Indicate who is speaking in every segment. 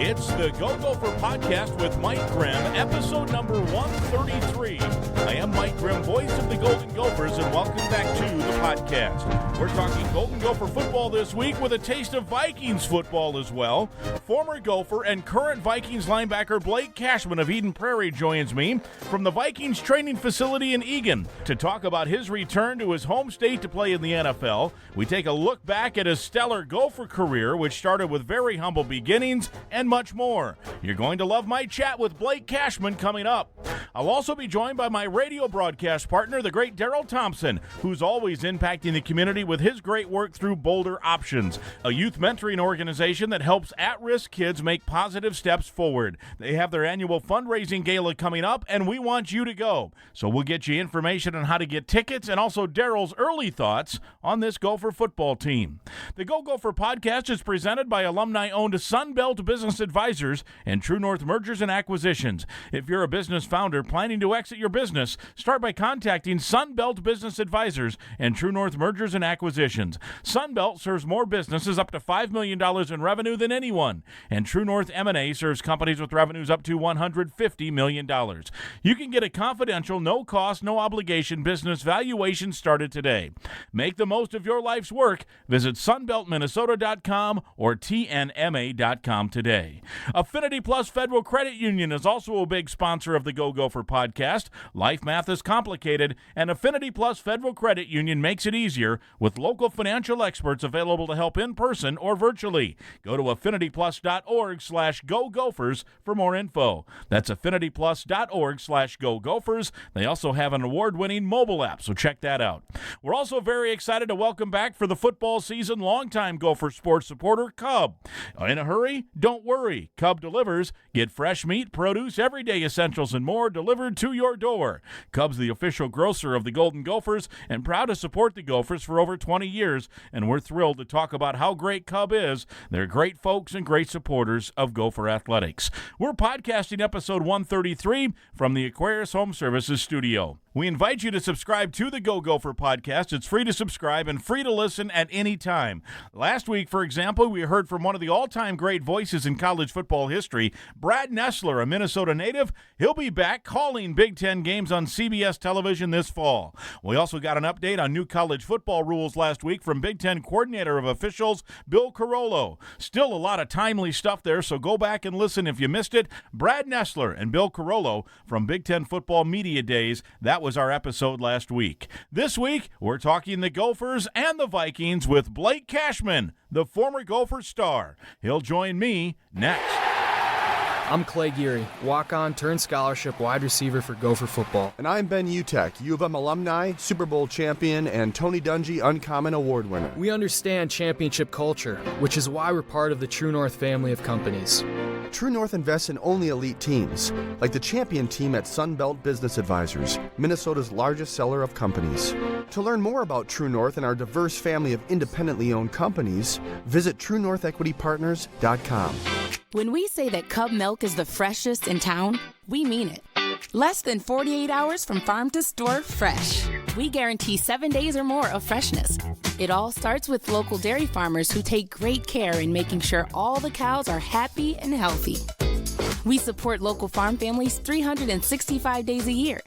Speaker 1: It's the Go Gopher Podcast with Mike Grimm, episode number 133. I am Mike Grimm, voice of the Golden Gophers, and welcome back to the podcast. We're talking Golden Gopher football this week with a taste of Vikings football as well. Former Gopher and current Vikings linebacker Blake Cashman of Eden Prairie joins me from the Vikings training facility in Eagan to talk about his return to his home state to play in the NFL. We take a look back at his stellar Gopher career, which started with very humble beginnings, and much more. You're going to love my chat with Blake Cashman coming up. I'll also be joined by my radio broadcast partner, the great Darrell Thompson, who's always impacting the community with his great work through Bolder Options, a youth mentoring organization that helps at-risk kids make positive steps forward. They have their annual fundraising gala coming up, and we want you to go. So we'll get you information on how to get tickets and also Darrell's early thoughts on this Gopher football team. The Go Gopher Podcast is presented by alumni-owned Sunbelt Business Advisors and True North Mergers and Acquisitions. If you're a business founder planning to exit your business, start by contacting Sunbelt Business Advisors and True North Mergers and Acquisitions. Sunbelt serves more businesses up to $5 million in revenue than anyone, and True North M&A serves companies with revenues up to $150 million. You can get a confidential, no-cost, no-obligation business valuation started today. Make the most of your life's work. Visit sunbeltminnesota.com or tnma.com today. Affinity Plus Federal Credit Union is also a big sponsor of the Go Gopher Podcast. Life math is complicated, and Affinity Plus Federal Credit Union makes it easier with local financial experts available to help in person or virtually. Go to affinityplus.org/GoGophers for more info. That's affinityplus.org/GoGophers. They also have an award-winning mobile app, so check that out. We're also very excited to welcome back for the football season longtime Gopher sports supporter Cub. In a hurry? Don't worry. Cub delivers. Get fresh meat, produce, everyday essentials, and more delivered to your door. Cub's the official grocer of the Golden Gophers and proud to support the Gophers for over 20 years, and we're thrilled to talk about how great Cub is. They're great folks and great supporters of Gopher athletics. We're podcasting episode 133 from the Aquarius Home Services studio. We invite you to subscribe to the Go Gopher Podcast. It's free to subscribe and free to listen at any time. Last week, for example, we heard from one of the all-time great voices in college football history, Brad Nessler, a Minnesota native. He'll be back calling Big Ten games on CBS television this fall. We also got an update on new college football rules last week from Big Ten coordinator of officials, Bill Carollo. Still a lot of timely stuff there, so go back and listen if you missed it. Brad Nessler and Bill Carollo from Big Ten Football Media Days. That was our episode last week. This week, we're talking the Gophers and the Vikings with Blake Cashman, the former Gopher star. He'll join me next.
Speaker 2: I'm Clay Geary, walk-on turned scholarship wide receiver for Gopher football.
Speaker 3: And I'm Ben Utek, U of M alumni, Super Bowl champion, and Tony Dungy Uncommon Award winner.
Speaker 2: We understand championship culture, which is why we're part of the True North family of companies.
Speaker 3: True North invests in only elite teams, like the champion team at Sunbelt Business Advisors, Minnesota's largest seller of companies. To learn more about True North and our diverse family of independently owned companies, visit TrueNorthEquityPartners.com.
Speaker 4: When we say that Cub milk is the freshest in town, we mean it. Less than 48 hours from farm to store fresh. We guarantee 7 days or more of freshness. It all starts with local dairy farmers who take great care in making sure all the cows are happy and healthy. We support local farm families 365 days a year.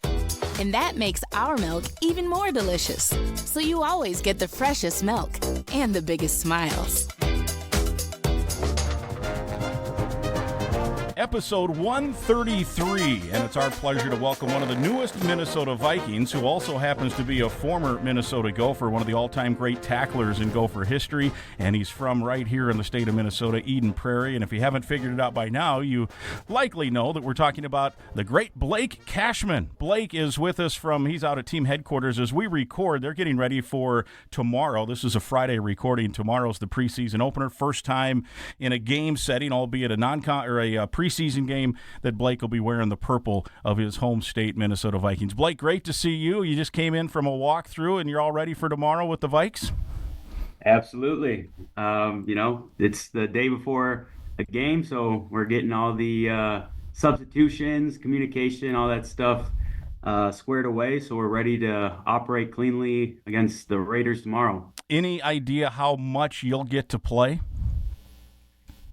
Speaker 4: And that makes our milk even more delicious. So you always get the freshest milk and the biggest smiles.
Speaker 1: Episode 133, and it's our pleasure to welcome one of the newest Minnesota Vikings, who also happens to be a former Minnesota Gopher, one of the all-time great tacklers in Gopher history, and he's from right here in the state of Minnesota, Eden Prairie. And if you haven't figured it out by now, you likely know that we're talking about the great Blake Cashman. Blake is with us he's out at team headquarters as we record. They're getting ready for tomorrow. This is a Friday recording. Tomorrow's the preseason opener, first time in a game setting, albeit a preseason game, that Blake will be wearing the purple of his home state, Minnesota Vikings. Blake, great to see you. You just came in from a walkthrough, and you're all ready for tomorrow with the Vikes?
Speaker 5: Absolutely. It's the day before a game, so we're getting all the substitutions, communication, all that stuff squared away, so we're ready to operate cleanly against the Raiders tomorrow.
Speaker 1: Any idea how much you'll get to play?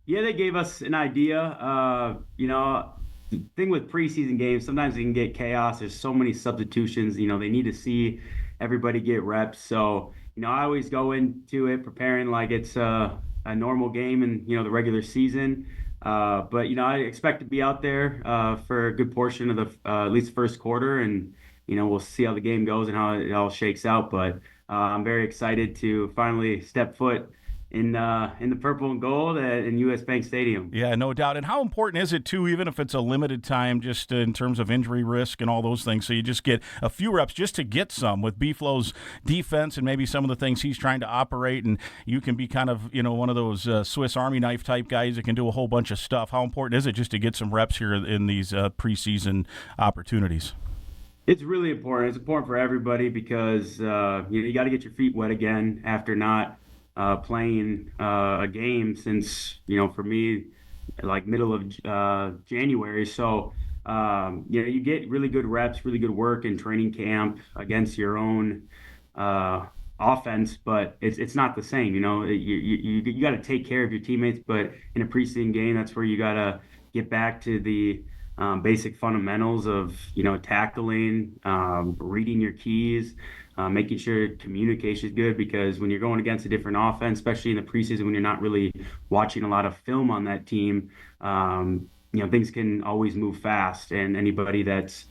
Speaker 5: Yeah, they gave us an idea. The thing with preseason games, sometimes it can get chaos. There's so many substitutions. They need to see everybody get reps. So, I always go into it preparing like it's a normal game in, the regular season. But I expect to be out there for a good portion of the at least first quarter, and we'll see how the game goes and how it all shakes out. But I'm very excited to finally step foot in the purple and gold in U.S. Bank Stadium.
Speaker 1: Yeah, no doubt. And how important is it, too, even if it's a limited time, just in terms of injury risk and all those things, so you just get a few reps just to get some with B-Flow's defense and maybe some of the things he's trying to operate, and you can be kind of, one of those Swiss Army knife type guys that can do a whole bunch of stuff. How important is it just to get some reps here in these preseason opportunities?
Speaker 5: It's really important. It's important for everybody because, you got to get your feet wet again after not playing a game since, for me, like middle of January. So, you get really good reps, really good work in training camp against your own offense, but it's not the same. You got to take care of your teammates, but in a preseason game, that's where you got to get back to the basic fundamentals of, tackling, reading your keys, making sure communication is good, because when you're going against a different offense, especially in the preseason when you're not really watching a lot of film on that team, things can always move fast. And anybody that's,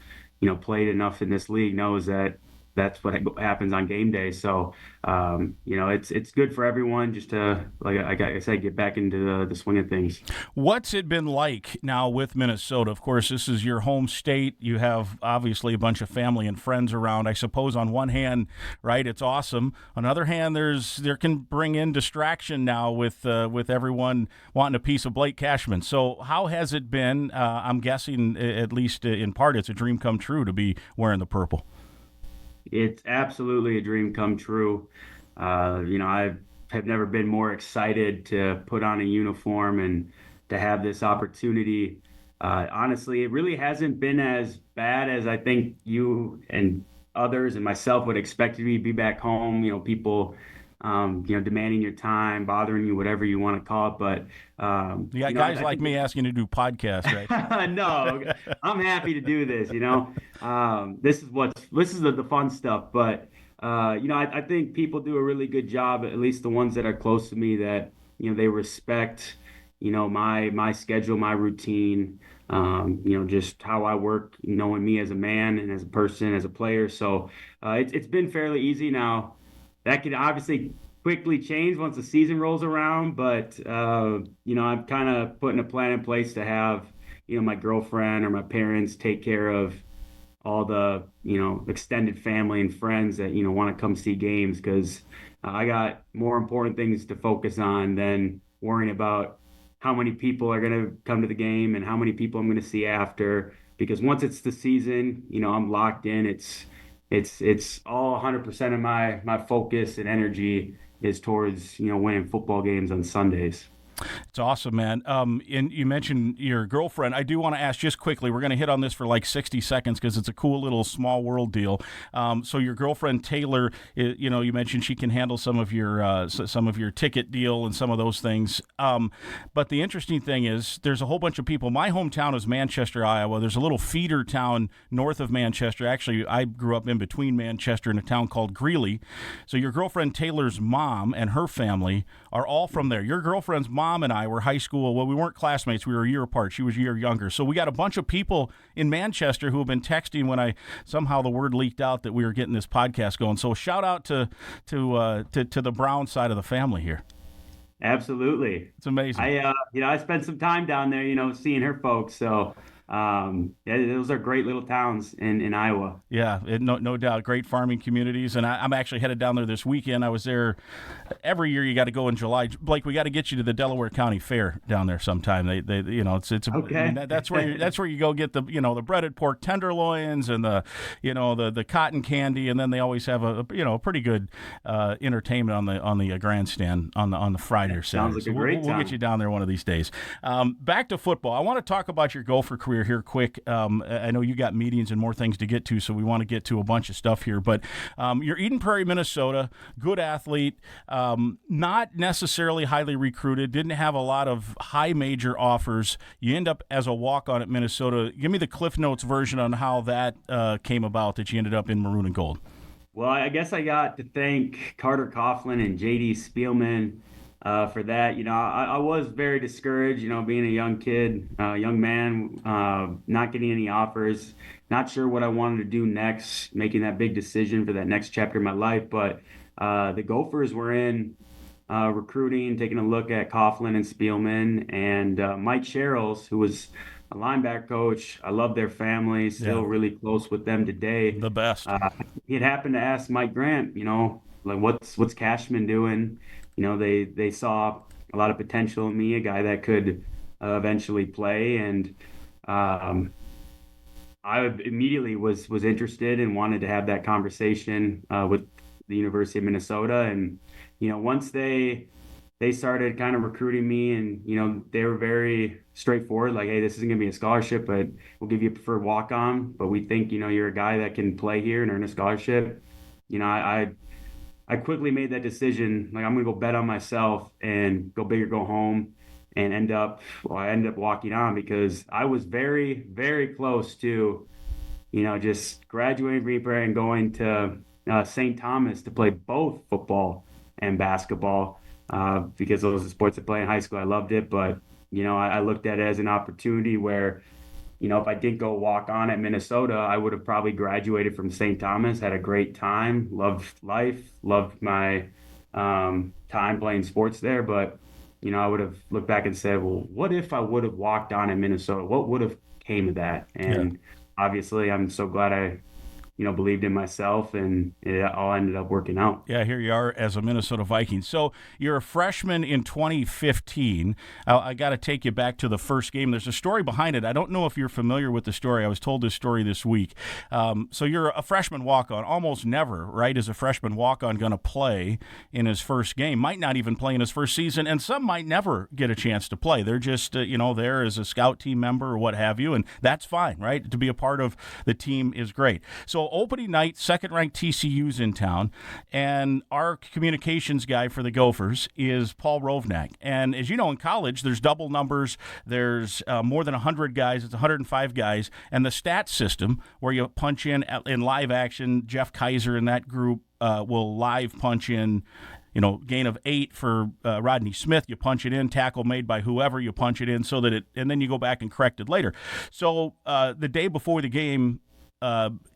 Speaker 5: played enough in this league knows that that's what happens on game day. So, it's good for everyone just to, like I said, get back into the swing of things.
Speaker 1: What's it been like now with Minnesota? Of course, this is your home state. You have obviously a bunch of family and friends around. I suppose on one hand, right, it's awesome. On the other hand, there can bring in distraction now with everyone wanting a piece of Blake Cashman. So how has it been? I'm guessing, at least in part, it's a dream come true to be wearing the purple.
Speaker 5: It's absolutely a dream come true. I have never been more excited to put on a uniform and to have this opportunity. Honestly, it really hasn't been as bad as I think you and others and myself would expect to be back home. People, demanding your time, bothering you, whatever you want to call it. But
Speaker 1: you got guys like me asking to do podcasts, right?
Speaker 5: No, I'm happy to do this. This is the fun stuff. But I think people do a really good job, at least the ones that are close to me, that they respect my schedule, my routine, just how I work, knowing me as a man and as a person, as a player. So it's been fairly easy now. That could obviously quickly change once the season rolls around, but I'm kind of putting a plan in place to have my girlfriend or my parents take care of all the extended family and friends that want to come see games, because I got more important things to focus on than worrying about how many people are going to come to the game and how many people I'm going to see after. Because once it's the season, I'm locked in. It's all 100% of my focus and energy is towards winning football games on Sundays.
Speaker 1: It's awesome, man. And you mentioned your girlfriend. I do want to ask just quickly, we're going to hit on this for like 60 seconds because it's a cool little small world deal. So your girlfriend, Taylor, you mentioned she can handle some of your ticket deal and some of those things. But the interesting thing is there's a whole bunch of people. My hometown is Manchester, Iowa. There's a little feeder town north of Manchester. Actually, I grew up in between Manchester and a town called Greeley. So your girlfriend, Taylor's mom and her family are all from there. Your girlfriend's mom and I were high school. Well, we weren't classmates. We were a year apart. She was a year younger. So we got a bunch of people in Manchester who have been texting when somehow the word leaked out that we were getting this podcast going. So shout out to the Brown side of the family here.
Speaker 5: Absolutely.
Speaker 1: It's amazing.
Speaker 5: I spent some time down there, seeing her folks. So those are great little towns in Iowa.
Speaker 1: Yeah, no doubt. Great farming communities. And I'm actually headed down there this weekend. I was there every year. You got to go in July. Blake, we got to get you to the Delaware County Fair down there sometime. They it's
Speaker 5: okay.
Speaker 1: I mean, that's where you go get the the breaded pork tenderloins and the cotton candy, and then they always have a pretty good entertainment on the grandstand on the Friday or Saturday.
Speaker 5: Sounds like a great time.
Speaker 1: We'll get you down there one of these days. Back to football. I want to talk about your Gopher career. career here quick. I know you got meetings and more things to get to, so we want to get to a bunch of stuff here. But you're Eden Prairie, Minnesota, good athlete, not necessarily highly recruited, didn't have a lot of high major offers. You end up as a walk-on at Minnesota. Give me the Cliff Notes version on how that came about, that you ended up in maroon and gold.
Speaker 5: Well, I guess I got to thank Carter Coughlin and J.D. Spielman for that. I was very discouraged, being a young kid, young man, not getting any offers, not sure what I wanted to do next, making that big decision for that next chapter of my life. But the Gophers were in recruiting, taking a look at Coughlin and Spielman, and Mike Sherrills, who was a linebacker coach. I love their family, still really close with them today.
Speaker 1: The best.
Speaker 5: He had happened to ask Mike Grimm, like what's Cashman doing? They saw a lot of potential in me, a guy that could eventually play, and I immediately was interested and wanted to have that conversation with the University of Minnesota. And once they started kind of recruiting me, and they were very straightforward, like, hey, this isn't going to be a scholarship, but we'll give you a preferred walk-on, but we think you're a guy that can play here and earn a scholarship. I quickly made that decision, like, I'm going to go bet on myself and go big or go home, and I ended up walking on, because I was very, very close to just graduating from Green Prairie and going to St. Thomas to play both football and basketball. Because those are the sports I played in high school. I loved it, but I looked at it as an opportunity where, if I didn't go walk on at Minnesota, I would have probably graduated from St. Thomas, had a great time, loved life, loved my time playing sports there. But I would have looked back and said, well, what if I would have walked on in Minnesota? What would have came of that? And obviously, I'm so glad I believed in myself, and it all ended up working out.
Speaker 1: Yeah, here you are as a Minnesota Viking. So you're a freshman in 2015. I got to take you back to the first game. There's a story behind it. I don't know if you're familiar with the story. I was told this story this week. So you're a freshman walk-on. Almost never, right, is a freshman walk-on going to play in his first game. Might not even play in his first season, and some might never get a chance to play. They're just, there as a scout team member or what have you, and that's fine, right? To be a part of the team is great. So opening night, second-ranked TCU's in town, and our communications guy for the Gophers is Paul Rovnak. And as you know, in college, there's double numbers. There's more than 100 guys. It's 105 guys. And the stat system, where you punch in live action, Jeff Kaiser and that group will live punch in, gain of 8 for Rodney Smith. You punch it in, tackle made by whoever, you punch it in so that and then you go back and correct it later. So the day before the game,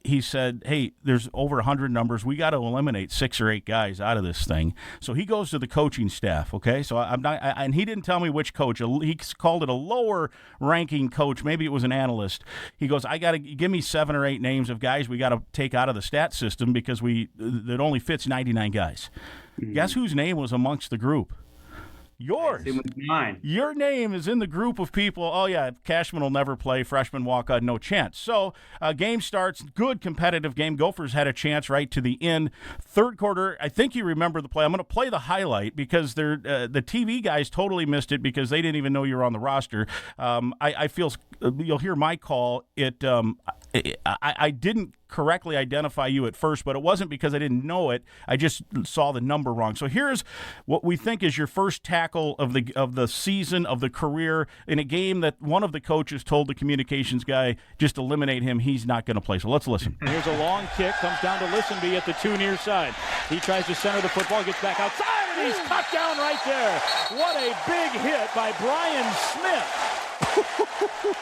Speaker 1: he said, hey, there's over 100 numbers. We got to eliminate 6 or 8 guys out of this thing. So he goes to the coaching staff, okay? So and he didn't tell me which coach. He called it a lower-ranking coach. Maybe it was an analyst. He goes, I got to give me 7 or 8 names of guys we got to take out of the stat system because it only fits 99 guys. Mm-hmm. Guess whose name was amongst the group? Yours.
Speaker 5: It was mine.
Speaker 1: Your name is in the group of people. Oh, yeah, Cashman will never play. Freshman walk-on, no chance. So game starts. Good competitive game. Gophers had a chance right to the end. Third quarter, I think you remember the play. I'm going to play the highlight because the TV guys totally missed it because they didn't even know you were on the roster. I feel you'll hear my call. I didn't correctly identify you at first, but it wasn't because I didn't know it. I just saw the number wrong. So here's what we think is your first tackle of the season, of the career, in a game that one of the coaches told the communications guy, just eliminate him. He's not going to play. So let's listen.
Speaker 6: Here's a long kick. Comes down to Listenby at the 2 near side. He tries to center the football, gets back outside, and he's cut down right there. What a big hit by Brian Smith.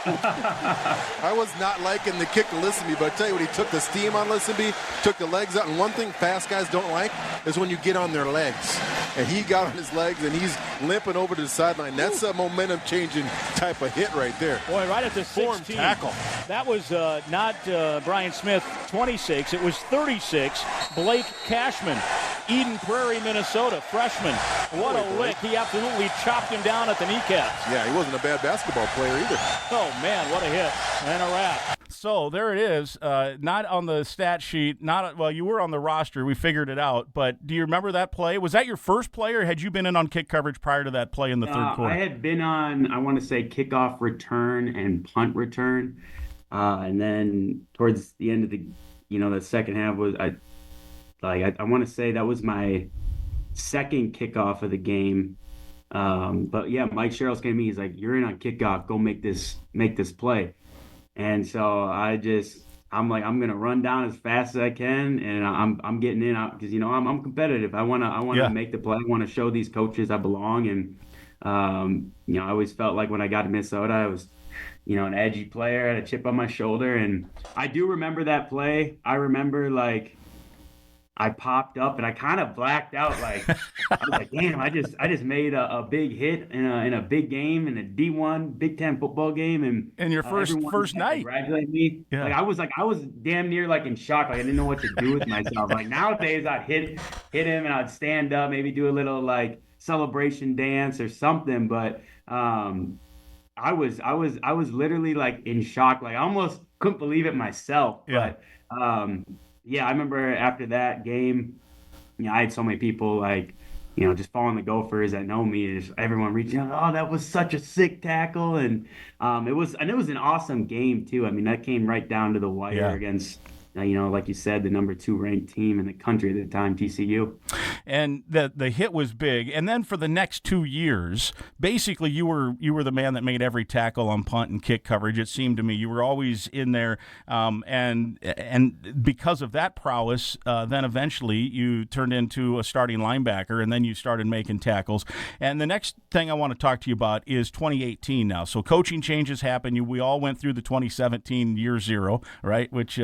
Speaker 7: I was not liking the kick to Listenby, but I tell you what, he took the steam on Listenby, took the legs out, and one thing fast guys don't like is when you get on their legs. And he got on his legs, and he's limping over to the sideline. That's a momentum-changing type of hit right there.
Speaker 6: Boy, right at the 16.
Speaker 7: Tackle.
Speaker 6: That was not Brian Smith, 26. It was 36. Blake Cashman, Eden Prairie, Minnesota, freshman. What a lick. He absolutely chopped him down at the kneecaps.
Speaker 7: Yeah, he wasn't a bad basketball player either.
Speaker 6: Oh, man, what a hit. And a wrap.
Speaker 1: So there it is. Not on the stat sheet. Well, you were on the roster. We figured it out. But do you remember that play? Was that your first play, or had you been in on kick coverage prior to that play in the third quarter?
Speaker 5: I had been on, I want to say, kickoff return and punt return. And then towards the end of the second half was I want to say that was my second kickoff of the game. But yeah, Mike Sherrills came to me. He's like, "You're in on kickoff. Go make this play." And so I'm like, I'm gonna run down as fast as I can, and I'm getting in because I'm competitive. I wanna make the play. I want to show these coaches I belong. And I always felt like when I got to Minnesota, I was an edgy player, had a chip on my shoulder. And I do remember that play. I remember I popped up and I kind of blacked out. I was like, damn, I just made a big hit in a big game, in a D1 Big Ten football game. And
Speaker 1: your first night.
Speaker 5: Congratulate me. Yeah. I was damn near in shock. I didn't know what to do with myself. Nowadays I'd hit him and I'd stand up, maybe do a little celebration dance or something. But I was literally in shock. I almost couldn't believe it myself.
Speaker 1: Yeah.
Speaker 5: But yeah, I remember after that game, I had so many people just following the Gophers that know me. Just everyone reaching out, "Oh, that was such a sick tackle," and it was an awesome game too. I mean, that came right down to the wire against, like you said, the number 2 ranked team in the country at the time, TCU.
Speaker 1: And the hit was big. And then for the next 2 years, basically you were the man that made every tackle on punt and kick coverage. It seemed to me you were always in there. And because of that prowess, then eventually you turned into a starting linebacker, and then you started making tackles. And the next thing I want to talk to you about is 2018 now. So coaching changes happen. We all went through the 2017 year zero, right? Which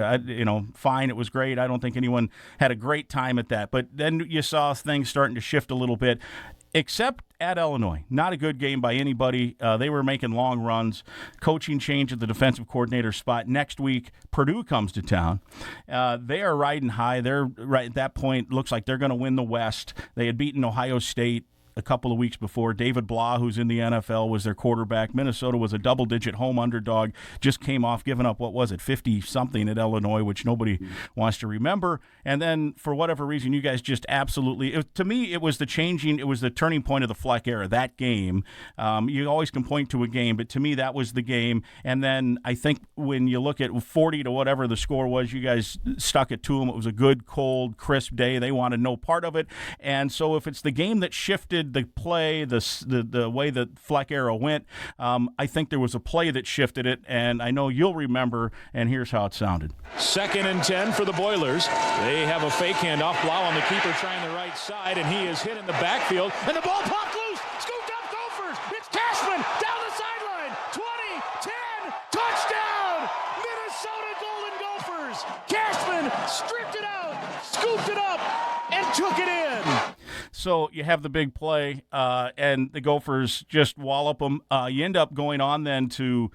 Speaker 1: fine, it was great. I don't think anyone had a great time at that. But then you saw things starting to shift a little bit, except at Illinois. Not a good game by anybody. They were making long runs. Coaching change at the defensive coordinator spot. Next week, Purdue comes to town. They are riding high. They're right at that point. Looks like they're going to win the West. They had beaten Ohio State a couple of weeks before. David Blah, who's in the NFL, was their quarterback. Minnesota was a double-digit home underdog. Just came off giving up, 50-something at Illinois, which nobody wants to remember. And then, for whatever reason, you guys just absolutely, to me, it was the turning point of the Fleck era, that game. You always can point to a game, but to me, that was the game. And then I think when you look at 40 to whatever the score was, you guys stuck it to them. It was a good, cold, crisp day. They wanted no part of it. And so if it's the game that shifted the play, the way the Fleck era went, I think there was a play that shifted it, and I know you'll remember, and here's how it sounded.
Speaker 6: 2nd and 10 for the Boilers. They have a fake handoff. Blau on the keeper trying the right side, and he is hit in the backfield, and the ball popped loose. Scooped up Gophers. It's Cashman down the sideline. 20, 10, touchdown! Minnesota Golden Gophers. Cashman stripped it out, scooped it up, and took it in.
Speaker 1: So you have the big play, and the Gophers just wallop them. You end up going on then to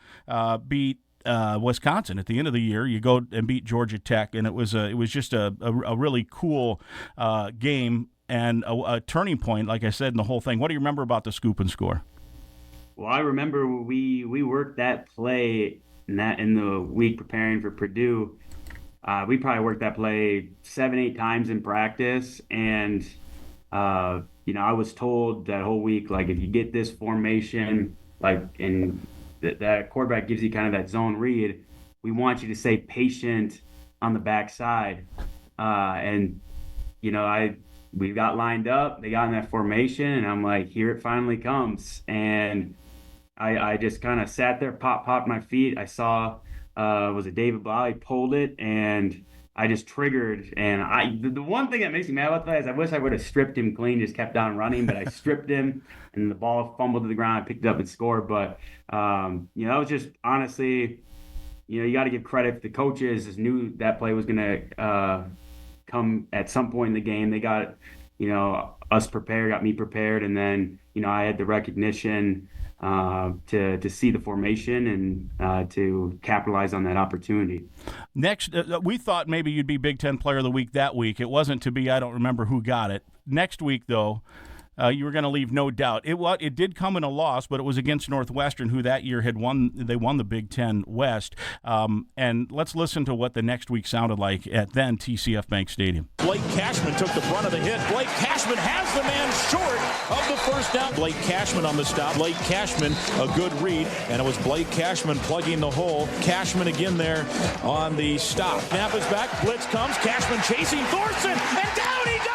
Speaker 1: beat Wisconsin at the end of the year. You go and beat Georgia Tech, and it was just a really cool game and a turning point, like I said, in the whole thing. What do you remember about the scoop and score?
Speaker 5: Well, I remember we worked that play in the week preparing for Purdue. We probably worked that play 7-8 times in practice, and I was told that whole week, if you get this formation, and that quarterback gives you kind of that zone read, we want you to stay patient on the backside. We got lined up, they got in that formation, and I'm like, here it finally comes. And I just kind of sat there, popped my feet. I saw, was it David Blau? He pulled it, and I just triggered, and the one thing that makes me mad about that is I wish I would have stripped him clean, just kept on running, but I stripped him, and the ball fumbled to the ground. I picked it up and scored, but that was just honestly, you got to give credit. The coaches knew that play was going to come at some point in the game. They got us prepared, got me prepared, and then I had the recognition to see the formation and to capitalize on that opportunity.
Speaker 1: Next, we thought maybe you'd be Big Ten Player of the Week that week. It wasn't to be. I don't remember who got it. Next week, though, you were going to leave no doubt. It did come in a loss, but it was against Northwestern, who that year won the Big Ten West. And let's listen to what the next week sounded like at then TCF Bank Stadium.
Speaker 6: Blake Cashman took the brunt of the hit. Blake Cashman has the man short of the first down. Blake Cashman on the stop. Blake Cashman, a good read, and it was Blake Cashman plugging the hole. Cashman again there on the stop. Snap is back. Blitz comes. Cashman chasing Thorson, and down he goes!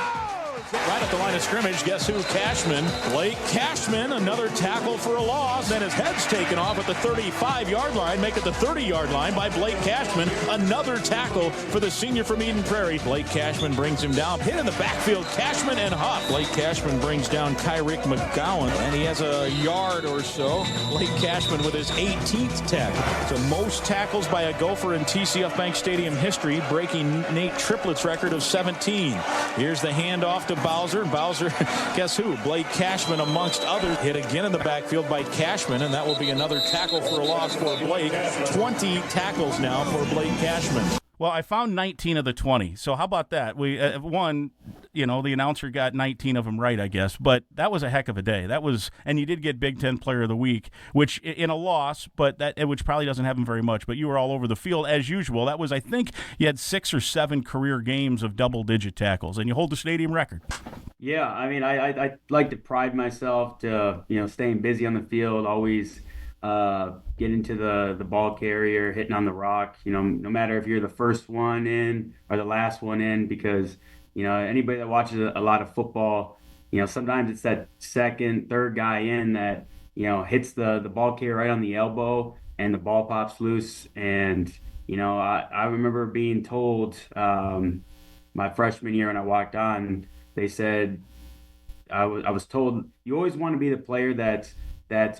Speaker 6: Right at the line of scrimmage, guess who? Cashman. Blake Cashman, another tackle for a loss. Then his head's taken off at the 35-yard line. Make it the 30-yard line by Blake Cashman. Another tackle for the senior from Eden Prairie. Blake Cashman brings him down. Hit in the backfield, Cashman and Huff. Blake Cashman brings down Kyrick McGowan, and he has a yard or so. Blake Cashman with his 18th tackle. So most tackles by a Gopher in TCF Bank Stadium history, breaking Nate Triplett's record of 17. Here's the handoff to Bowser. Bowser, guess who? Blake Cashman amongst others. Hit again in the backfield by Cashman, and that will be another tackle for a loss for Blake. 20 tackles now for Blake Cashman.
Speaker 1: Well, I found 19 of the 20. So how about that? We the announcer got 19 of them right, I guess. But that was a heck of a day. And you did get Big Ten Player of the Week, which in a loss, which probably doesn't happen very much. But you were all over the field as usual. That was, I think, you had 6 or 7 career games of double-digit tackles, and you hold the stadium record.
Speaker 5: Yeah, I mean, I like to pride myself to staying busy on the field, always. Get into the ball carrier, hitting on the rock, no matter if you're the first one in or the last one in, because, anybody that watches a lot of football, sometimes it's that second, third guy in that, hits the ball carrier right on the elbow and the ball pops loose. And, I remember being told my freshman year when I walked on, they said, I was told, you always want to be the player that's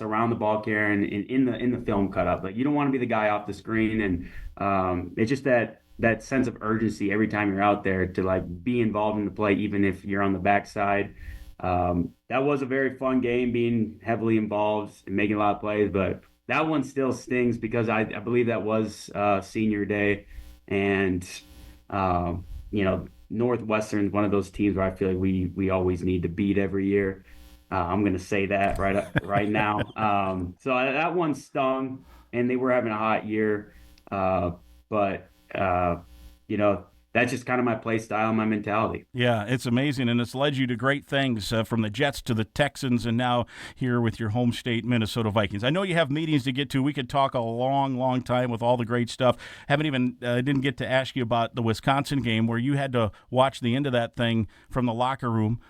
Speaker 5: around the ball carrier and in the film cut up. Like, you don't want to be the guy off the screen. And it's just that sense of urgency every time you're out there to like be involved in the play, even if you're on the backside. That was a very fun game, being heavily involved and making a lot of plays, but that one still stings because I believe that was senior day. And, Northwestern's one of those teams where I feel like we always need to beat every year. I'm going to say that right now. So that one stung, and they were having a hot year. But that's just kind of my play style and my mentality.
Speaker 1: Yeah, it's amazing, and it's led you to great things from the Jets to the Texans and now here with your home state, Minnesota Vikings. I know you have meetings to get to. We could talk a long, long time with all the great stuff. Didn't get to ask you about the Wisconsin game where you had to watch the end of that thing from the locker room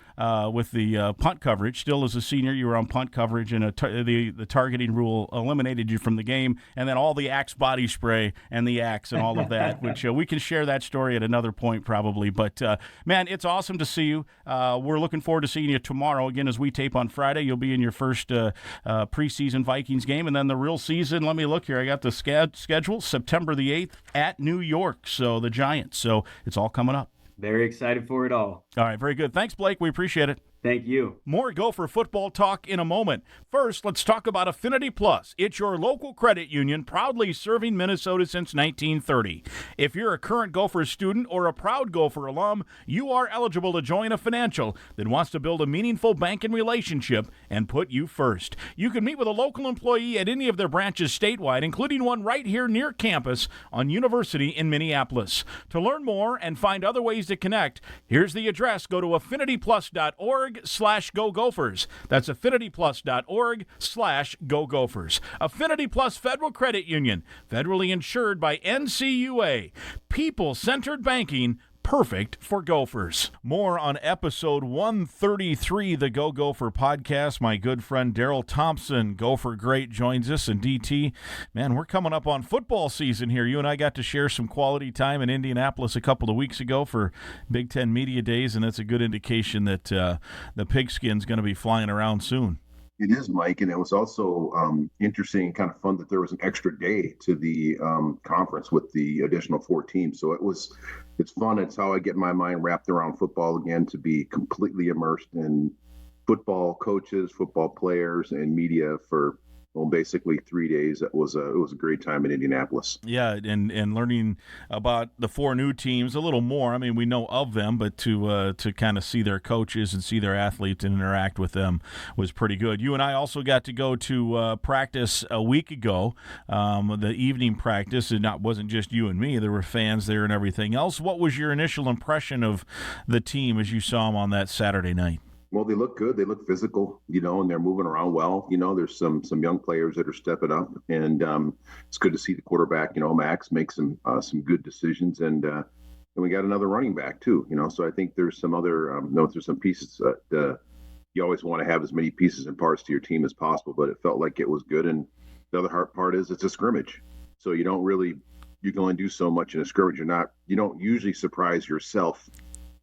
Speaker 1: with the punt coverage. Still as a senior, you were on punt coverage, and the targeting rule eliminated you from the game, and then all the Axe body spray and the Axe and all of that, which we can share that story at another point probably. But, man, it's awesome to see you. We're looking forward to seeing you tomorrow. Again, as we tape on Friday, you'll be in your first preseason Vikings game, and then the real season, let me look here. I got the schedule, September the 8th at New York, so the Giants. So it's all coming up.
Speaker 5: Very excited for it all.
Speaker 1: All right, very good. Thanks, Blake. We appreciate it.
Speaker 5: Thank you.
Speaker 1: More Gopher football talk in a moment. First, let's talk about Affinity Plus. It's your local credit union proudly serving Minnesota since 1930. If you're a current Gopher student or a proud Gopher alum, you are eligible to join a financial that wants to build a meaningful banking relationship and put you first. You can meet with a local employee at any of their branches statewide, including one right here near campus on University in Minneapolis. To learn more and find other ways to connect, here's the address. Go to affinityplus.org/Go Gophers. That's affinityplus.org/Go Gophers. Affinity Plus Federal Credit Union, federally insured by NCUA. People-centered banking, perfect for Gophers. More on episode 133, the Go Gopher Podcast. My good friend Darrell Thompson, Gopher great, joins us. And DT, man, we're coming up on football season here. You and I got to share some quality time in Indianapolis a couple of weeks ago for Big Ten Media Days, and that's a good indication that the pigskin's going to be flying around soon.
Speaker 8: It is, Mike, and it was also interesting and kind of fun that there was an extra day to the conference with the additional 4 teams. So it's fun. It's how I get my mind wrapped around football again, to be completely immersed in football coaches, football players, and media for basically 3 days. It was a great time in Indianapolis.
Speaker 1: Yeah, and learning about the 4 new teams a little more. I mean, we know of them, but to kind of see their coaches and see their athletes and interact with them was pretty good. You and I also got to go to practice a week ago, the evening practice. It wasn't just you and me. There were fans there and everything else. What was your initial impression of the team as you saw them on that Saturday night?
Speaker 8: Well, they look good. They look physical, and they're moving around well. There's some young players that are stepping up, and it's good to see the quarterback, Max, make some good decisions, and we got another running back too. So I think there's some other, there's some pieces that you always want to have as many pieces and parts to your team as possible, but it felt like it was good. And the other hard part is it's a scrimmage, so you can only do so much in a scrimmage. You don't usually surprise yourself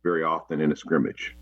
Speaker 8: very often in a scrimmage.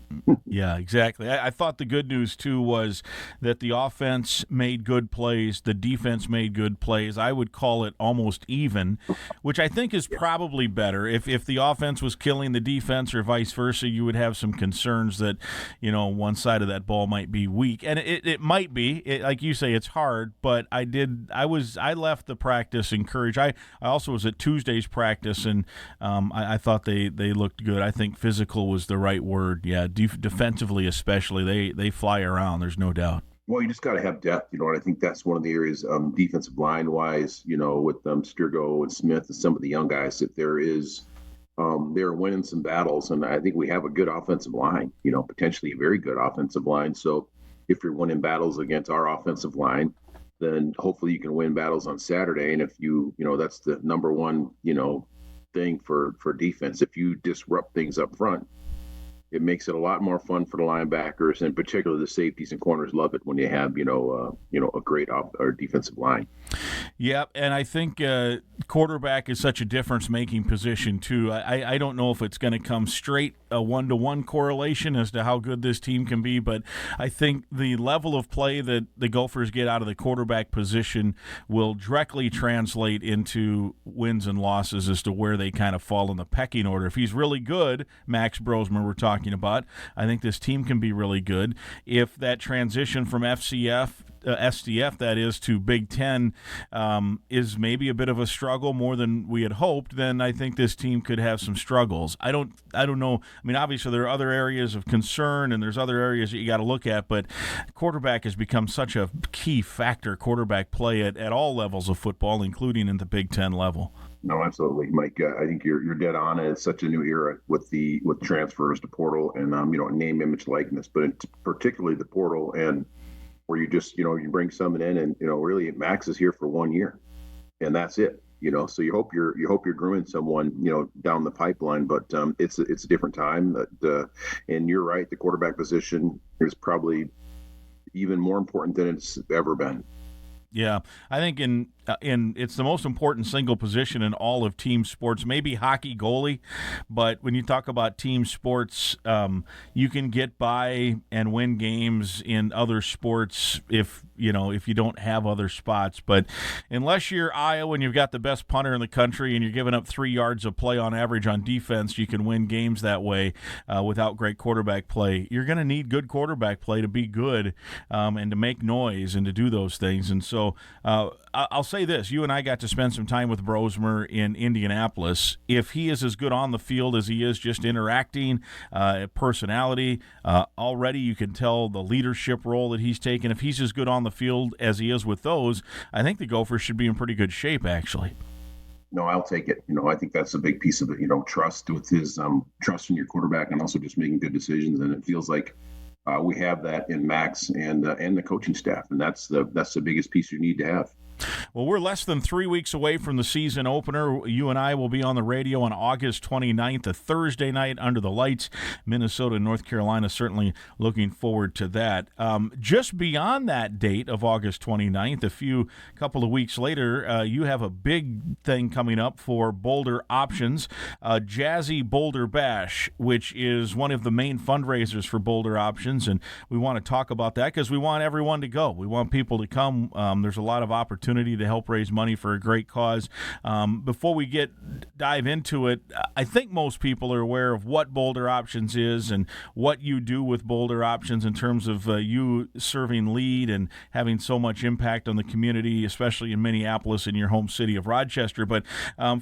Speaker 1: Yeah, exactly. I thought the good news, too, was that the offense made good plays, the defense made good plays. I would call it almost even, which I think is probably better. If the offense was killing the defense or vice versa, you would have some concerns that, one side of that ball might be weak. And it might be. Like you say, it's hard, but I left the practice encouraged. I also was at Tuesday's practice, and I thought they looked good. I think physical was the right word. Yeah, defensively especially, they fly around. There's no doubt.
Speaker 8: Well, you just got to have depth, and I think that's one of the areas defensive line wise, with Sturgo and Smith and some of the young guys, that they're winning some battles, and I think we have a good offensive line, potentially a very good offensive line. So if you're winning battles against our offensive line, then hopefully you can win battles on Saturday. And if that's the number one, thing for defense. If you disrupt things up front, it makes it a lot more fun for the linebackers, and particularly the safeties and corners love it when you have, a great defensive line.
Speaker 1: Yeah, and I think quarterback is such a difference-making position, too. I don't know if it's going to come straight a one-to-one correlation as to how good this team can be, but I think the level of play that the Gophers get out of the quarterback position will directly translate into wins and losses as to where they kind of fall in the pecking order. If he's really good, Max Brosmer we're talking about, I think this team can be really good. If that transition from SDF, that is, to Big Ten is maybe a bit of a struggle more than we had hoped, then I think this team could have some struggles. I don't know. I mean, obviously there are other areas of concern and there's other areas that you got to look at, but quarterback has become such a key factor, quarterback play at all levels of football, including in the Big Ten level.
Speaker 8: No, absolutely, Mike. I think you're dead on. It's such a new era with transfers to portal and name, image, likeness, but particularly the portal, and where you just you bring someone in and really Max is here for 1 year, and that's it. So you hope you're grooming someone down the pipeline, but it's a different time. And you're right, the quarterback position is probably even more important than it's ever been.
Speaker 1: Yeah, I think in it's the most important single position in all of team sports, maybe hockey goalie, but when you talk about team sports, you can get by and win games in other sports if you don't have other spots. But unless you're Iowa and you've got the best punter in the country and you're giving up 3 yards of play on average on defense, you can win games that way without great quarterback play. You're going to need good quarterback play to be good and to make noise and to do those things. And so I'll say this. You and I got to spend some time with Brosmer in Indianapolis. If he is as good on the field as he is just interacting, personality, already you can tell the leadership role that he's taken. If he's as good on the field as he is with those, I think the Gophers should be in pretty good shape, actually.
Speaker 8: No, I'll take it. I think that's a big piece of it, trust with his trust in your quarterback and also just making good decisions. And it feels like we have that in Max and the coaching staff. And that's the biggest piece you need to have.
Speaker 1: Well, we're less than 3 weeks away from the season opener. You and I will be on the radio on August 29th, a Thursday night under the lights. Minnesota and North Carolina, certainly looking forward to that. Just beyond that date of August 29th, couple of weeks later, you have a big thing coming up for Bolder Options, Jazzy Boulder Bash, which is one of the main fundraisers for Bolder Options, and we want to talk about that because we want everyone to go. We want people to come. There's a lot of opportunity opportunity to help raise money for a great cause. Before we dive into it, I think most people are aware of what Bolder Options is and what you do with Bolder Options in terms of you serving lead and having so much impact on the community, especially in Minneapolis and your home city of Rochester. But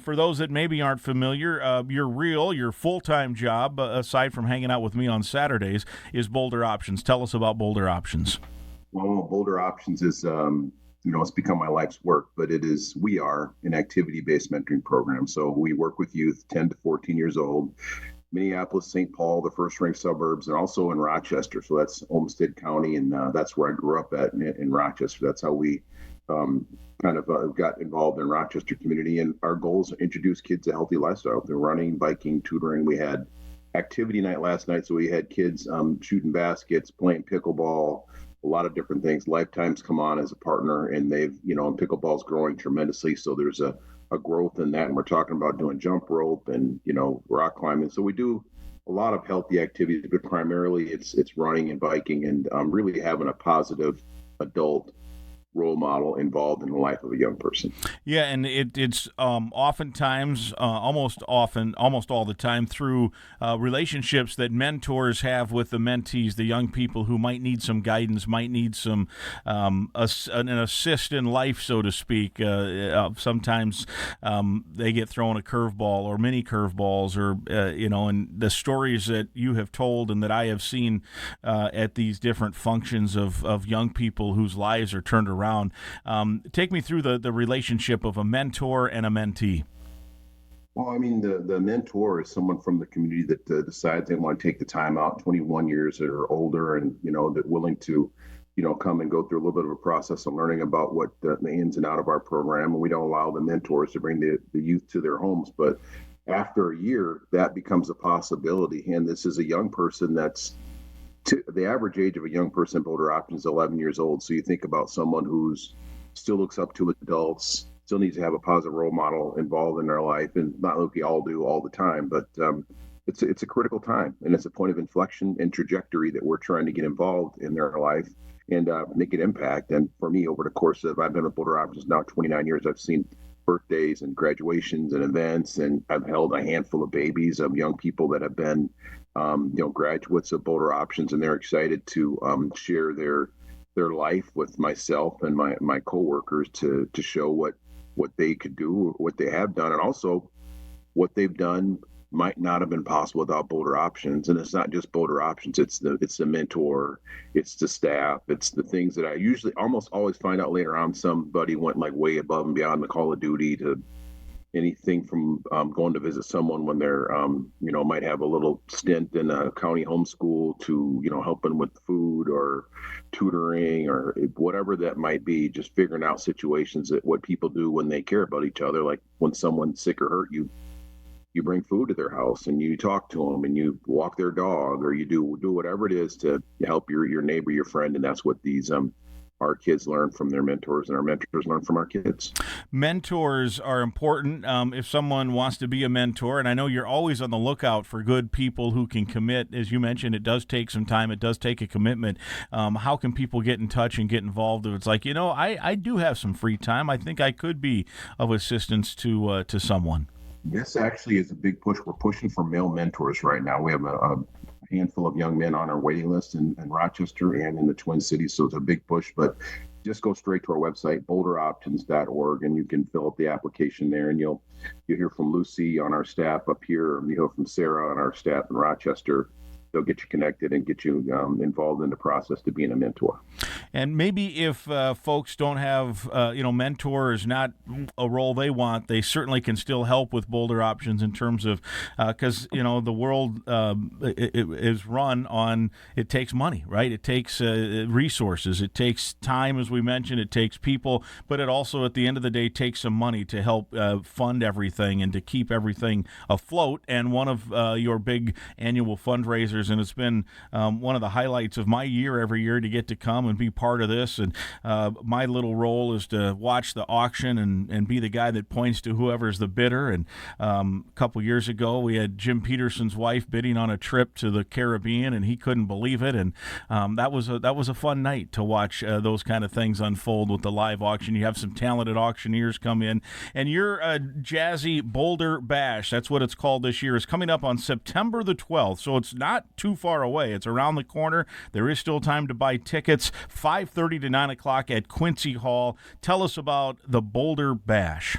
Speaker 1: for those that maybe aren't familiar, your full-time job, aside from hanging out with me on Saturdays, is Bolder Options. Tell us about Bolder Options.
Speaker 8: Well, Bolder Options is, it's become my life's work, but we are an activity-based mentoring program. So we work with youth 10 to 14 years old, Minneapolis, St. Paul, the first-ranked suburbs, and also in Rochester. So that's Olmsted County, and that's where I grew up at in Rochester. That's how we got involved in Rochester community. And our goal is to introduce kids to a healthy lifestyle. They're running, biking, tutoring. We had activity night last night, so we had kids shooting baskets, playing pickleball, a lot of different things. Lifetime's come on as a partner, and they've, and pickleball's growing tremendously. So there's a growth in that. And we're talking about doing jump rope and, rock climbing. So we do a lot of healthy activities, but primarily it's running and biking and really having a positive adult role model involved in the life of a young person.
Speaker 1: Yeah, and it's oftentimes, almost all the time, through relationships that mentors have with the mentees, the young people who might need some guidance, might need some an assist in life, so to speak. Sometimes they get thrown a curveball or mini curveballs, or and the stories that you have told and that I have seen at these different functions of young people whose lives are turned around. Take me through the relationship of a mentor and a mentee.
Speaker 8: Well, I mean, the mentor is someone from the community that decides they want to take the time out, 21 years or older, and, that willing to, come and go through a little bit of a process of learning about what the ins and out of our program. And we don't allow the mentors to bring the youth to their homes. But after a year, that becomes a possibility. And this is a young person that's the average age of a young person in Bolder Options is 11 years old. So you think about someone who's still looks up to adults, still needs to have a positive role model involved in their life, and not like we all do all the time, but it's a critical time, and it's a point of inflection and trajectory that we're trying to get involved in their life and make an impact. And for me, over the course of, I've been with Bolder Options now 29 years, I've seen birthdays and graduations and events, and I've held a handful of babies of young people that have been graduates of Bolder Options, and they're excited to share their life with myself and my coworkers to show what they could do, what they have done, and also what they've done might not have been possible without Bolder Options. And it's not just Bolder Options; it's the mentor, it's the staff, it's the things that I usually almost always find out later on. Somebody went like way above and beyond the call of duty to anything from going to visit someone when they're, might have a little stint in a county homeschool to, helping with food or tutoring or whatever that might be, just figuring out situations that what people do when they care about each other. Like when someone's sick or hurt, you bring food to their house and you talk to them and you walk their dog, or you do whatever it is to help your neighbor, your friend. And that's what these, our kids learn from their mentors, and our mentors learn from our kids.
Speaker 1: Mentors are important if someone wants to be a mentor, and I know you're always on the lookout for good people who can commit. As you mentioned, it does take some time. It does take a commitment. How can people get in touch and get involved if it's like, I do have some free time. I think I could be of assistance to someone.
Speaker 8: This actually is a big push. We're pushing for male mentors right now. We have a handful of young men on our waiting list in Rochester and in the Twin Cities, so it's a big push. But just go straight to our website, bolderoptions.org, and you can fill out the application there, and you'll hear from Lucy on our staff up here, and you'll hear from Sarah on our staff in Rochester. They'll get you connected and get you involved in the process to being a mentor.
Speaker 1: And maybe if folks don't have, mentor is not a role they want, they certainly can still help with Bolder Options in terms of, because, the world is run on, it takes money, right? It takes resources. It takes time, as we mentioned. It takes people, but it also, at the end of the day, takes some money to help fund everything and to keep everything afloat. And one of your big annual fundraisers podcasters, and it's been one of the highlights of my year every year to get to come and be part of this. And my little role is to watch the auction and be the guy that points to whoever's the bidder. And a couple years ago, we had Jim Peterson's wife bidding on a trip to the Caribbean, and he couldn't believe it. And that was a fun night to watch those kind of things unfold with the live auction. You have some talented auctioneers come in, and your jazzy Bolder Bash, that's what it's called this year, is coming up on September the 12th. So it's not too far away. It's around the corner. There is still time to buy tickets. 5:30 to 9 o'clock at Quincy Hall. Tell us about the Bolder Bash.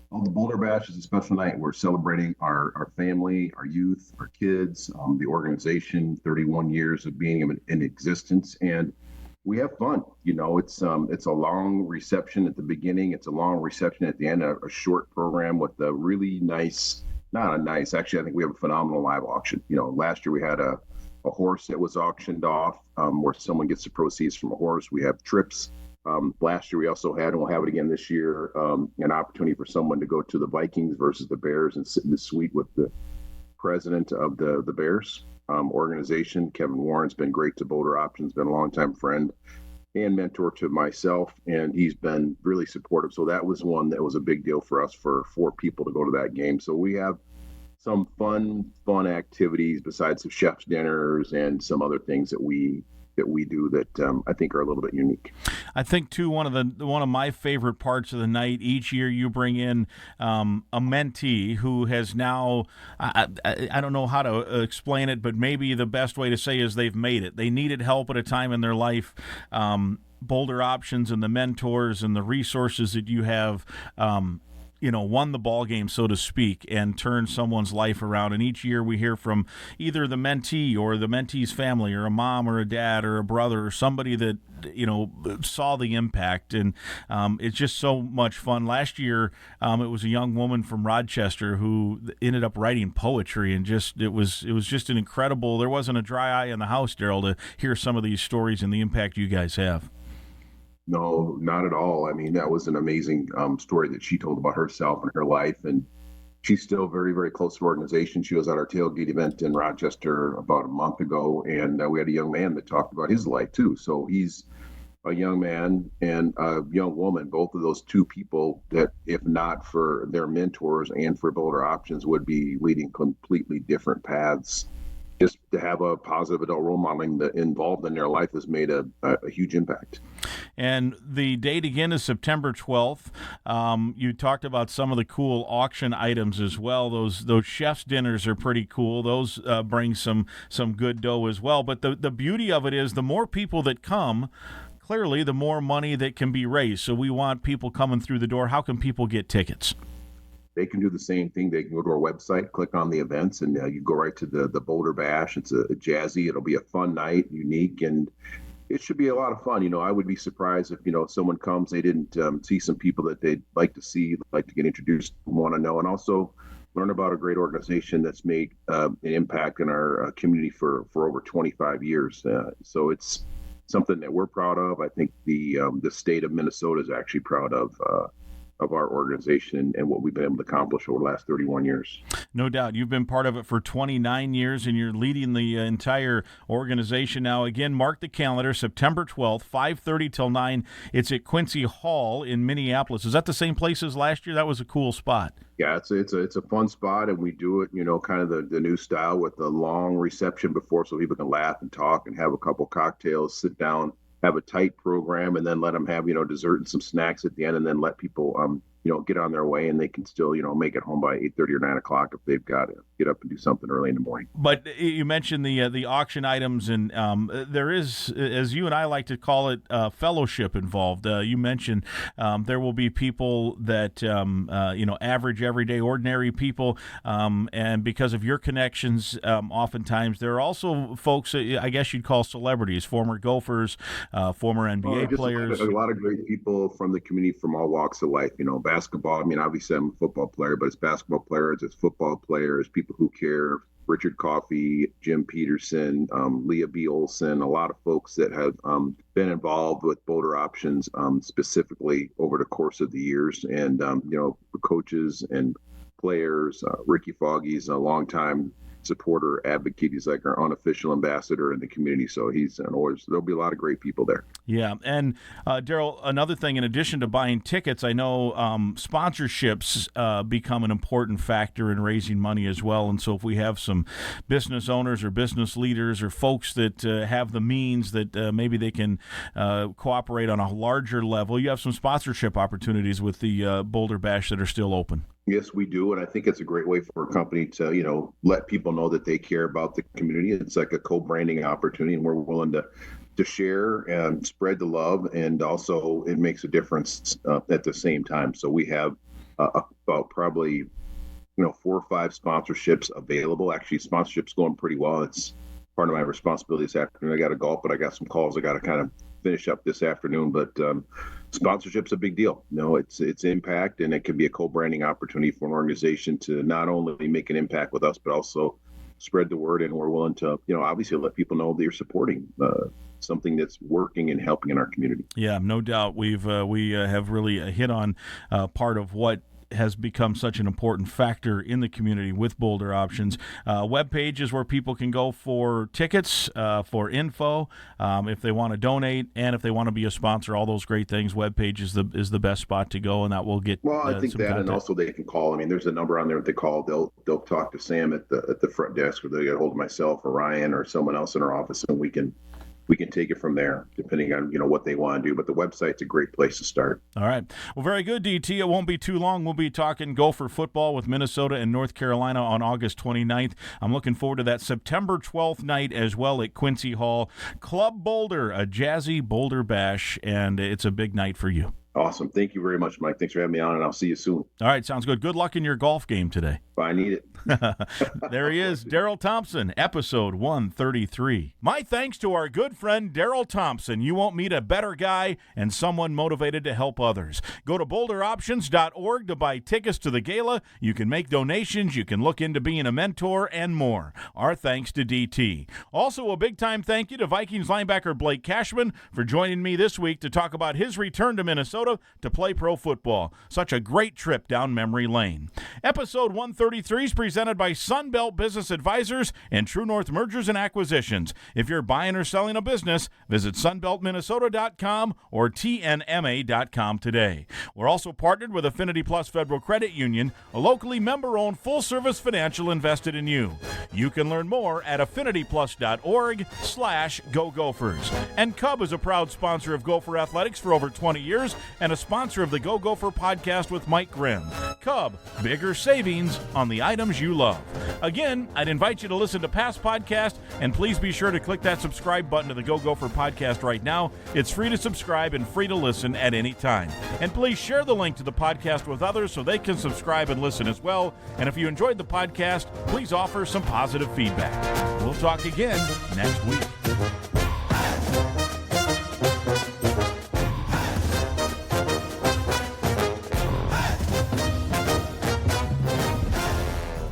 Speaker 8: Well, the Bolder Bash is a special night. We're celebrating our family, our youth, our kids, the organization, 31 years of being in existence, and we have fun. It's a long reception at the beginning. It's a long reception at the end, a short program with a really nice, actually, I think we have a phenomenal live auction. Last year we had a horse that was auctioned off where someone gets the proceeds from a horse. We have trips. Last year we also had, and we'll have it again this year, an opportunity for someone to go to the Vikings versus the Bears and sit in the suite with the president of the Bears organization. Kevin Warren's been great to Bolder Options, been a longtime friend and mentor to myself, and he's been really supportive. So that was one that was a big deal for us, for 4 people to go to that game. So we have some fun activities besides the chef's dinners and some other things that we do that I think are a little bit unique.
Speaker 1: I think too, one of my favorite parts of the night, each year you bring in a mentee who has now, I don't know how to explain it, but maybe the best way to say is they've made it. They needed help at a time in their life. Bolder Options and the mentors and the resources that you have won the ball game, so to speak, and turned someone's life around. And each year we hear from either the mentee or the mentee's family or a mom or a dad or a brother or somebody that, saw the impact. And it's just so much fun. Last year, it was a young woman from Rochester who ended up writing poetry, and it was just an incredible, there wasn't a dry eye in the house, Darrell, to hear some of these stories and the impact you guys have.
Speaker 8: No, not at all. I mean, that was an amazing story that she told about herself and her life. And she's still very, very close to the organization. She was at our tailgate event in Rochester about a month ago, and we had a young man that talked about his life too. So he's a young man and a young woman, both of those 2 people that, if not for their mentors and for Bolder Options, would be leading completely different paths. Just to have a positive adult role modeling that involved in their life has made a huge impact.
Speaker 1: And the date again is September 12th. You talked about some of the cool auction items as well. Those chef's dinners are pretty cool. Those bring some good dough as well. But the beauty of it is the more people that come, clearly the more money that can be raised. So we want people coming through the door. How can people get tickets?
Speaker 8: They can do the same thing. They can go to our website, click on the events, and you go right to the Bolder Bash. It's a jazzy. It'll be a fun night, unique, and it should be a lot of fun. I would be surprised if, someone comes, they didn't see some people that they'd like to see, like to get introduced, want to know, and also learn about a great organization that's made an impact in our community for over 25 years. So it's something that we're proud of. I think the state of Minnesota is actually proud of our organization and what we've been able to accomplish over the last 31 years.
Speaker 1: No doubt. You've been part of it for 29 years, and you're leading the entire organization now. Again, mark the calendar, September 12th, 5:30 till 9. It's at Quincy Hall in Minneapolis. Is that the same place as last year? That was a cool spot.
Speaker 8: Yeah, it's a fun spot, and we do it, kind of the new style with the long reception before, so people can laugh and talk and have a couple cocktails, sit down, have a tight program, and then let them have, dessert and some snacks at the end, and then let people, get on their way, and they can still, make it home by 8:30 or 9 o'clock if they've got to get up and do something early in the morning.
Speaker 1: But you mentioned the auction items, and there is, as you and I like to call it, fellowship involved. You mentioned there will be people that, average, everyday, ordinary people, and because of your connections, oftentimes there are also folks that I guess you'd call celebrities, former Gophers, former NBA players.
Speaker 8: A lot of great people from the community from all walks of life, basketball. I mean, obviously I'm a football player, but it's basketball players, it's football players, people who care. Richard Coffey, Jim Peterson, Leah B. Olson, a lot of folks that have been involved with Bolder Options specifically over the course of the years. And, the coaches and players, Ricky Foggy's a longtime supporter, advocate. He's like our unofficial ambassador in the community. So there'll be a lot of great people there.
Speaker 1: Yeah. And Darrell, another thing, in addition to buying tickets, I know sponsorships become an important factor in raising money as well. And so if we have some business owners or business leaders or folks that have the means that maybe they can cooperate on a larger level, you have some sponsorship opportunities with the Bolder Bash that are still open.
Speaker 8: Yes, we do. And I think it's a great way for a company to, let people know that they care about the community. It's like a co-branding opportunity, and we're willing to share and spread the love. And also it makes a difference at the same time. So we have about probably, 4 or 5 sponsorships available. Actually, sponsorships going pretty well. It's part of my responsibility this afternoon. I got to golf, but I got some calls I got to kind of finish up this afternoon. But sponsorship's a big deal. It's impact, and it can be a co-branding opportunity for an organization to not only make an impact with us, but also spread the word. And we're willing to, obviously let people know that you're supporting something that's working and helping in our community. Yeah,
Speaker 1: no doubt. We have really hit on part of what has become such an important factor in the community with Bolder Options. Web page is where people can go for tickets, for info, if they want to donate, and if they want to be a sponsor. All those great things. Web page is the best spot to go, and that will get.
Speaker 8: Well, I think that, content. And also they can call. I mean, there's a number on there that they call. They'll talk to Sam at the front desk, or they get a hold of myself or Ryan or someone else in our office, and we can take it from there, depending on what they want to do. But the website's a great place to start.
Speaker 1: All right. Well, very good, DT. It won't be too long. We'll be talking Gopher football with Minnesota and North Carolina on August 29th. I'm looking forward to that September 12th night as well at Quincy Hall. Club Bolder, a jazzy Bolder Bash, and it's a big night for you.
Speaker 8: Awesome. Thank you very much, Mike. Thanks for having me on, and I'll see you soon.
Speaker 1: All right. Sounds good. Good luck in your golf game today.
Speaker 8: I need it.
Speaker 1: There he is, Darrell Thompson, episode 133. My thanks to our good friend Darrell Thompson. You won't meet a better guy and someone motivated to help others. Go to bolderoptions.org to buy tickets to the gala. You can make donations. You can look into being a mentor and more. Our thanks to DT. Also, a big-time thank you to Vikings linebacker Blake Cashman for joining me this week to talk about his return to Minnesota to play pro football. Such a great trip down memory lane. Episode 133 is presented by Sunbelt Business Advisors and True North Mergers and Acquisitions. If you're buying or selling a business, visit sunbeltminnesota.com or tnma.com today. We're also partnered with Affinity Plus Federal Credit Union, a locally member-owned full-service financial invested in you. You can learn more at affinityplus.org/Go Gophers. And Cub is a proud sponsor of Gopher Athletics for over 20 years and a sponsor of the Go Gopher Podcast with Mike Grimm. Cub, bigger savings on the items you love. Again, I'd invite you to listen to past podcasts, and please be sure to click that subscribe button to the Go Gopher Podcast right now. It's free to subscribe and free to listen at any time. And please share the link to the podcast with others so they can subscribe and listen as well. And if you enjoyed the podcast, please offer some positive feedback. We'll talk again next week.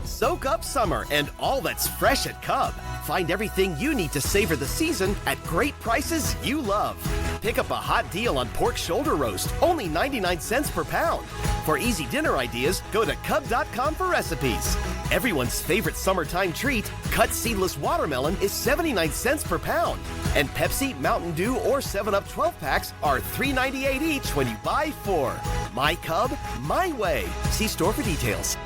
Speaker 9: Soak up summer and all that's fresh at Cub. Find everything you need to savor the season at great prices you love. Pick up a hot deal on pork shoulder roast, only 99 cents per pound. For easy dinner ideas, go to Cub.com for recipes. Everyone's favorite summertime treat, cut seedless watermelon, is 79 cents per pound. And Pepsi, Mountain Dew, or 7-Up 12-packs are $3.98 each when you buy 4. My Cub, my way. See store for details.